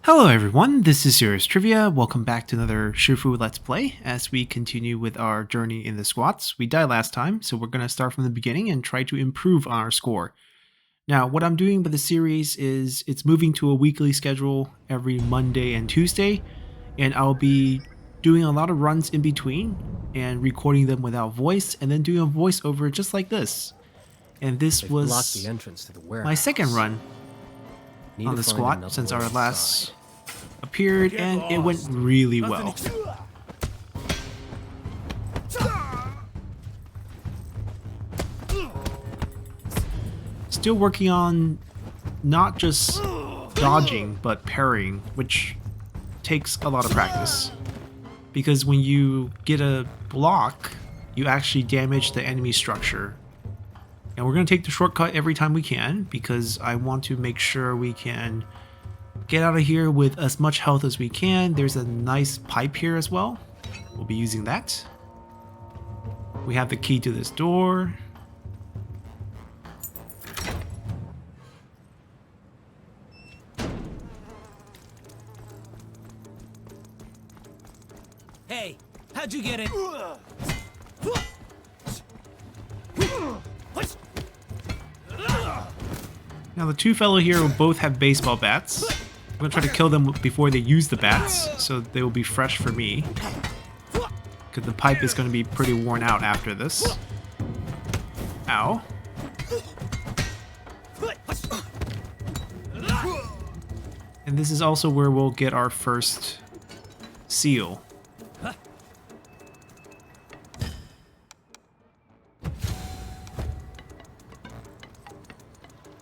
Hello everyone, this is Serious Trivia. Welcome back to another Sifu Let's Play as we continue with our journey in the squats. We died last time, so we're going to start from the beginning and try to improve on our score. Now, what I'm doing with the series is it's moving to a weekly schedule every Monday and Tuesday, and I'll be doing a lot of runs in between and recording them without voice and then doing a voiceover just like this. And this was the entrance to the warehouse. my second run on the squat since our last appeared, and it went really well. Still working on not just dodging but parrying, which takes a lot of practice, because when you get a block you actually damage the enemy structure. And we're going to take the shortcut every time we can because I want to make sure we can get out of here with as much health as we can. There's a nice pipe here as well. We'll be using that. We have the key to this door. Hey, how'd you get it? Now the two fellow here will both have baseball bats. I'm going to try to kill them before they use the bats, so they will be fresh for me. Because the pipe is going to be pretty worn out after this. Ow. And this is also where we'll get our first seal.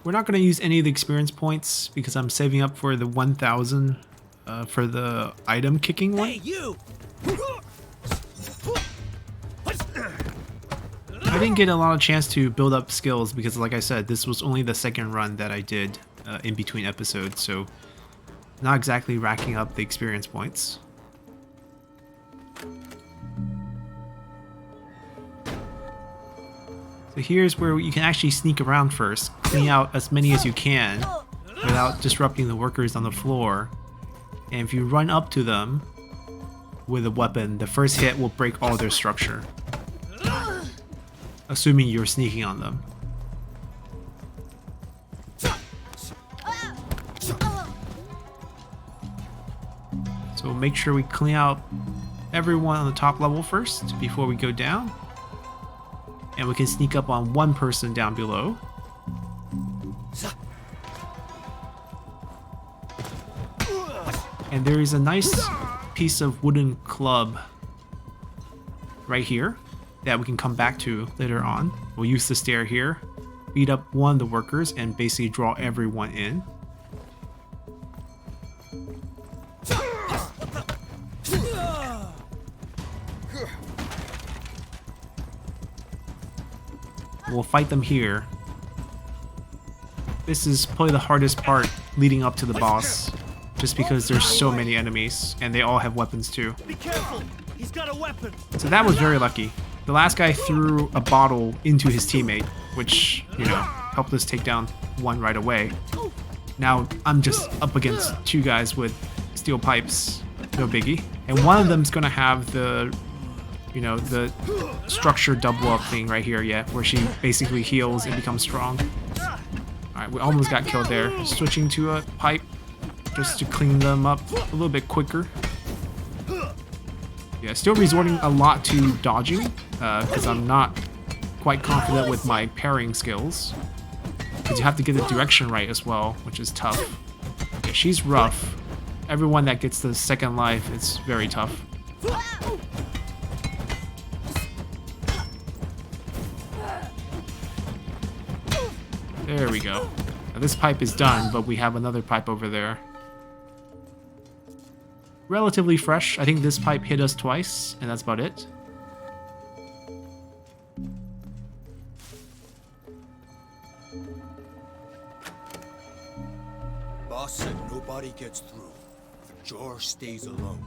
We're not going to use any of the experience points because I'm saving up for the 1,000 for the item kicking one. Hey, you! I didn't get a lot of chance to build up skills because, like I said, this was only the second run that I did in between episodes, so not exactly racking up the experience points. So here's where you can actually sneak around first, clean out as many as you can without disrupting the workers on the floor. And if you run up to them with a weapon, the first hit will break all their structure, assuming you're sneaking on them. So make sure we clean out everyone on the top level first before we go down. And we can sneak up on one person down below. And there is a nice piece of wooden club right here that we can come back to later on. We'll use the stair here, beat up one of the workers, and basically draw everyone in. We'll fight them here. This is probably the hardest part leading up to the boss, just because there's so many enemies and they all have weapons too. Be careful! He's got a weapon! So that was very lucky. The last guy threw a bottle into his teammate, which, you know, helped us take down one right away. Now I'm just up against two guys with steel pipes, no biggie. And one of them's gonna have the, you know, the structure double up thing right here, yeah, where she basically heals and becomes strong. Alright, we almost got killed there. Switching to a pipe just to clean them up a little bit quicker. Yeah, still resorting a lot to dodging, because I'm not quite confident with my parrying skills. Because you have to get the direction right as well, which is tough. Yeah, she's rough. Everyone that gets the second life is very tough. There we go. Now this pipe is done, but we have another pipe over there. Relatively fresh. I think this pipe hit us twice, and that's about it. Boss said nobody gets through. George stays alone.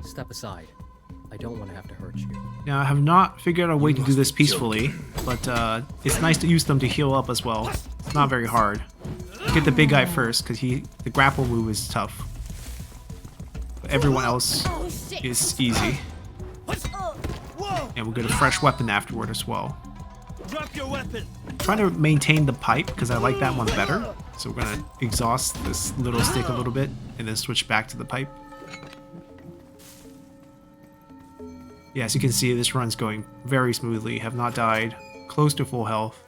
Step aside. I don't want to have to hurt you. Now, I have not figured out a way to do this peacefully, but it's nice to use them to heal up as well. It's not very hard. get the big guy first, because the grapple move is tough. But everyone else is easy. And we'll get a fresh weapon afterward as well. Drop your weapon. Trying to maintain the pipe, because I like that one better. So we're going to exhaust this little stick a little bit, and then switch back to the pipe. Yeah, as you can see, this run's going very smoothly. Have not died. Close to full health.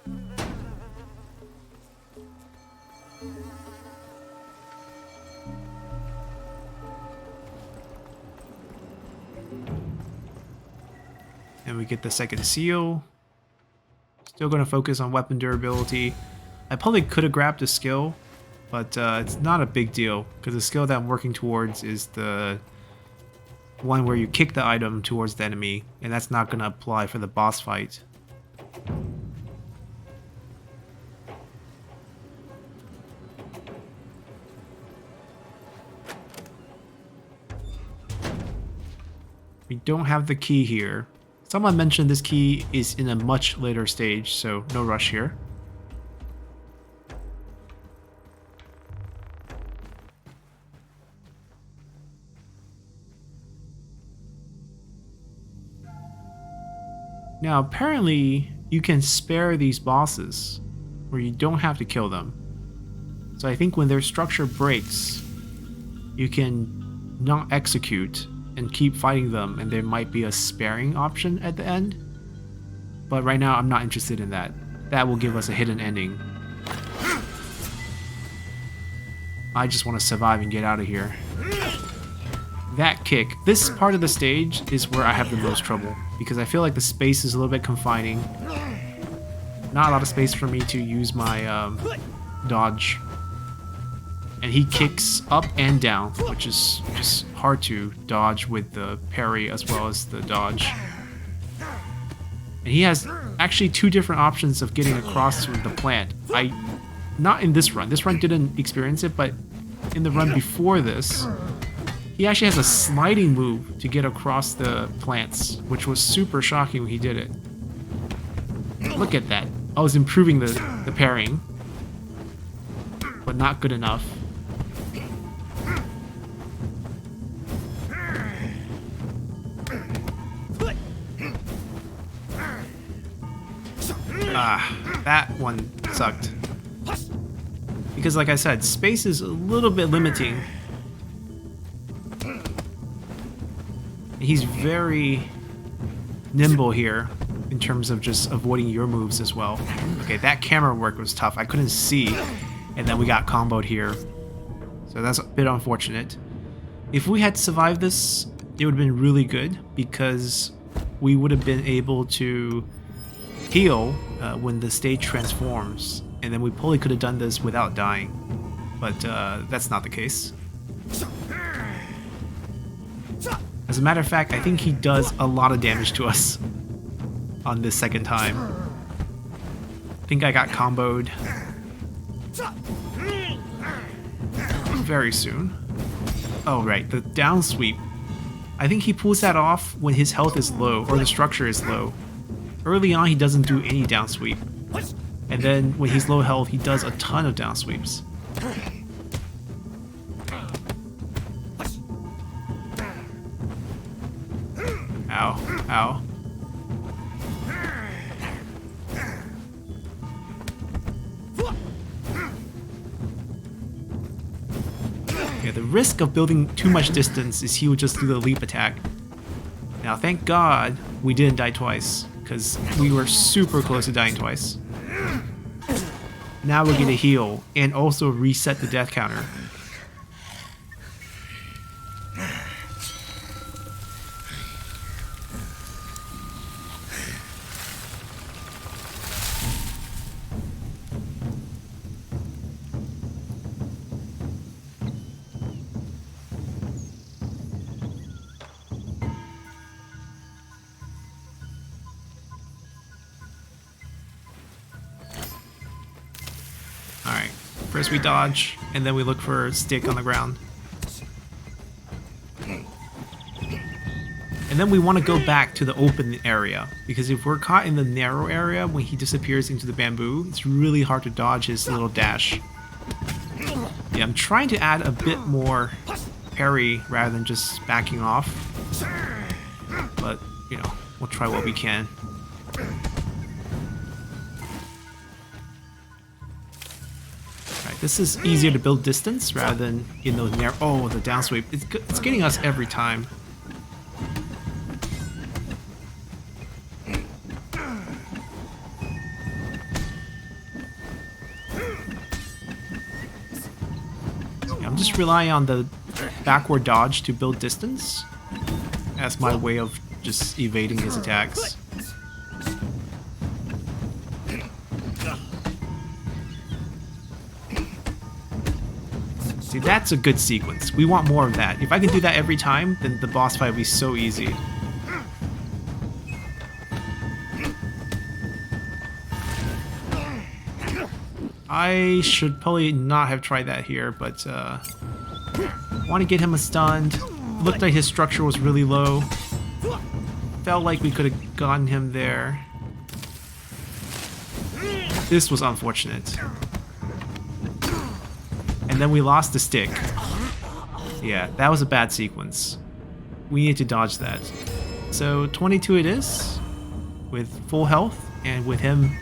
And we get the second seal. Still going to focus on weapon durability. I probably could have grabbed a skill, but it's not a big deal, because the skill that I'm working towards is the one where you kick the item towards the enemy, and that's not going to apply for the boss fight. We don't have the key here. Someone mentioned this key is in a much later stage, so no rush here. Now, apparently, you can spare these bosses, where you don't have to kill them. So I think when their structure breaks, you can not execute and keep fighting them, and there might be a sparing option at the end. But right now, I'm not interested in that. That will give us a hidden ending. I just want to survive and get out of here. That kick. This part of the stage is where I have the most trouble, because I feel like the space is a little bit confining. Not a lot of space for me to use my dodge. And he kicks up and down, which is just hard to dodge with the parry as well as the dodge. And he has actually two different options of getting across to the plant. Not in this run. This run didn't experience it, but in the run before this, he actually has a sliding move to get across the plants, which was super shocking when he did it. Look at that. I was improving the parrying, but not good enough. That one sucked. Because like I said, space is a little bit limiting. He's very nimble here in terms of just avoiding your moves as well. Okay, that camera work was tough. I couldn't see, and then we got comboed here. So that's a bit unfortunate. If we had survived this, it would have been really good, because we would have been able to heal when the stage transforms, and then we probably could have done this without dying, but that's not the case. As a matter of fact, I think he does a lot of damage to us on this second time. I think I got comboed very soon. Oh right, the down sweep. I think he pulls that off when his health is low, or the structure is low. Early on, he doesn't do any down sweep. And then when he's low health, he does a ton of down sweeps. Ow, ow. Yeah, the risk of building too much distance is he would just do the leap attack. Now, thank God we didn't die twice, because we were super close to dying twice. Now we get a heal, and also reset the death counter. Alright, first we dodge, and then we look for a stick on the ground. And then we want to go back to the open area, because if we're caught in the narrow area when he disappears into the bamboo, it's really hard to dodge his little dash. Yeah, I'm trying to add a bit more parry rather than just backing off. But, you know, we'll try what we can. Alright, this is easier to build distance rather than in those narrow... Oh, the down sweep. It's getting us every time. I'm just relying on the backward dodge to build distance as my way of just evading his attacks. See, that's a good sequence. We want more of that. If I can do that every time, then the boss fight will be so easy. I should probably not have tried that here, but want to get him a stunned. Looked like his structure was really low. Felt like we could have gotten him there. This was unfortunate. And then we lost the stick. Yeah, that was a bad sequence. We need to dodge that. So 22 it is, with full health, and with him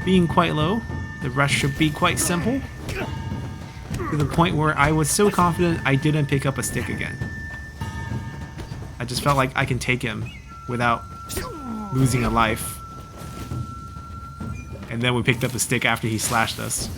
being quite low. The rest should be quite simple, to the point where I was so confident I didn't pick up a stick again. I just felt like I can take him without losing a life. And then we picked up a stick after he slashed us.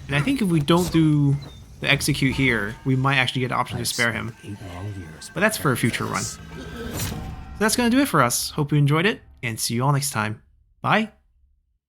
And I think if we don't do the execute here, we might actually get an option to spare him. But that's for a future run. So that's going to do it for us. Hope you enjoyed it, and see you all next time. Bye!